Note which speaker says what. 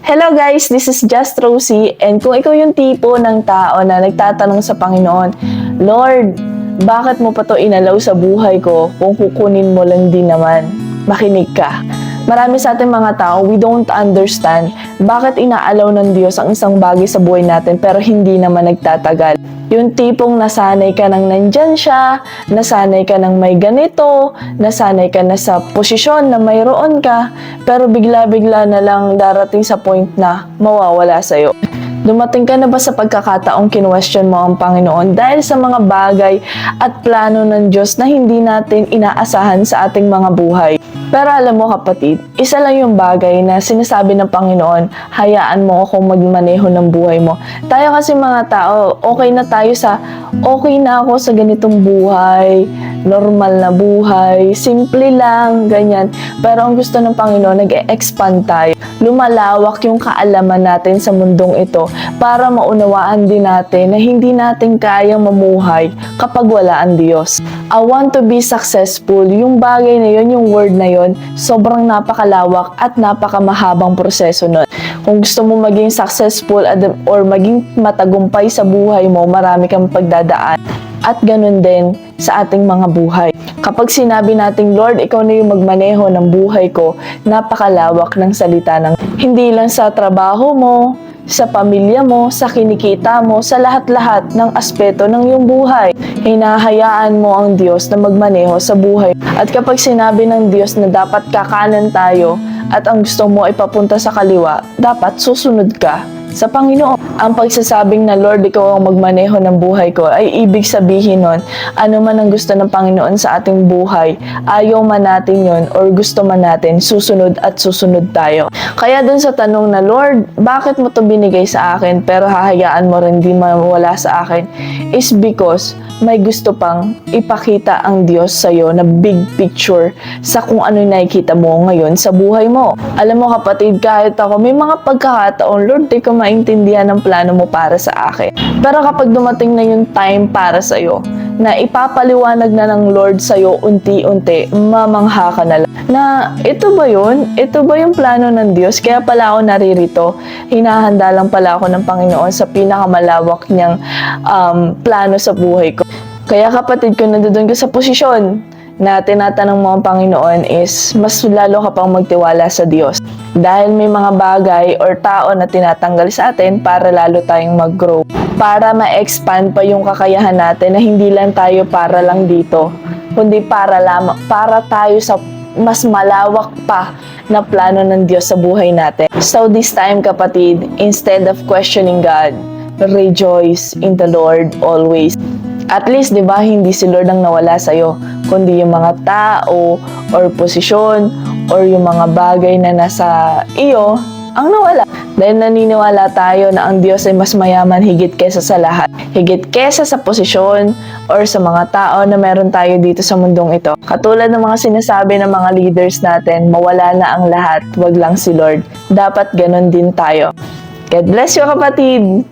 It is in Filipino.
Speaker 1: Hello guys, this is Just Rosie, and kung ikaw yung tipo ng tao na nagtatanong sa Panginoon, Lord, bakit mo pa to inalaw sa buhay ko kung kukunin mo lang din naman? Makinig ka. Marami sa ating mga tao, we don't understand bakit inaalaw ng Diyos ang isang bagay sa buhay natin pero hindi naman nagtatagal. Yung tipong nasanay ka nang nandyan siya, nasanay ka nang may ganito, nasanay ka na sa posisyon na mayroon ka, pero bigla-bigla na lang darating sa point na mawawala sa'yo. Dumating ka na ba sa pagkakataong kinwestiyon mo ang Panginoon dahil sa mga bagay at plano ng Diyos na hindi natin inaasahan sa ating mga buhay? Pero alam mo kapatid, isa lang yung bagay na sinasabi ng Panginoon, hayaan mo akong magmaneho ng buhay mo. Tayo kasi mga tao, okay na tayo sa, okay na ako sa ganitong buhay, normal na buhay, simple lang, ganyan. Pero ang gusto ng Panginoon, nag-e-expand tayo. Lumalawak yung kaalaman natin sa mundong ito para maunawaan din natin na hindi natin kayang mamuhay kapag wala ang Diyos. I want to be successful. Yung bagay na yun, yung word na yun, sobrang napakalawak at napakamahabang proseso nun. Kung gusto mo maging successful or maging matagumpay sa buhay mo, marami kang pagdadaan. At ganun din sa ating mga buhay. Kapag sinabi nating, Lord, ikaw na yung magmaneho ng buhay ko, napakalawak ng salita ng hindi lang sa trabaho mo, sa pamilya mo, sa kinikita mo, sa lahat-lahat ng aspeto ng iyong buhay. Hinahayaan mo ang Diyos na magmaneho sa buhay. At kapag sinabi ng Diyos na dapat kakanan tayo at ang gusto mo ay papunta sa kaliwa, dapat susunod ka sa Panginoon. Ang pagsasabing na Lord, ikaw ang magmaneho ng buhay ko ay ibig sabihin nun, ano man ang gusto ng Panginoon sa ating buhay, ayaw man natin yon or gusto man natin, susunod at susunod tayo. Kaya dun sa tanong na Lord, bakit mo to binigay sa akin pero hahayaan mo rin di mawala sa akin, is because may gusto pang ipakita ang Diyos sa'yo na big picture sa kung ano yung nakikita mo ngayon sa buhay mo. Alam mo kapatid, kahit ako, may mga pagkakataon, Lord, di ko maintindihan ang plano mo para sa akin. Pero kapag dumating na yung time para sa'yo, na ipapaliwanag na ng Lord sa'yo unti-unti, mamangha ka na lang. Na ito ba yun? Ito ba yung plano ng Diyos? Kaya pala ako naririto. Hinahanda lang pala ako ng Panginoon sa pinakamalawak niyang plano sa buhay ko. Kaya kapatid ko, nandoon ka sa posisyon na tinatanong mo ang Panginoon is mas lalo ka pang magtiwala sa Diyos. Dahil may mga bagay or tao na tinatanggal sa atin para lalo tayong mag-grow. Para ma-expand pa yung kakayahan natin na hindi lang tayo para lang dito, kundi para tayo sa mas malawak pa na plano ng Diyos sa buhay natin. So this time kapatid, instead of questioning God, rejoice in the Lord always. At least, di ba, hindi si Lord ang nawala sa'yo, kundi yung mga tao, or posisyon, or yung mga bagay na nasa iyo, ang nawala. Dahil naniniwala tayo na ang Diyos ay mas mayaman higit kesa sa lahat. Higit kesa sa posisyon, or sa mga tao na meron tayo dito sa mundong ito. Katulad ng mga sinasabi ng mga leaders natin, mawala na ang lahat, wag lang si Lord. Dapat ganun din tayo. God bless you kapatid!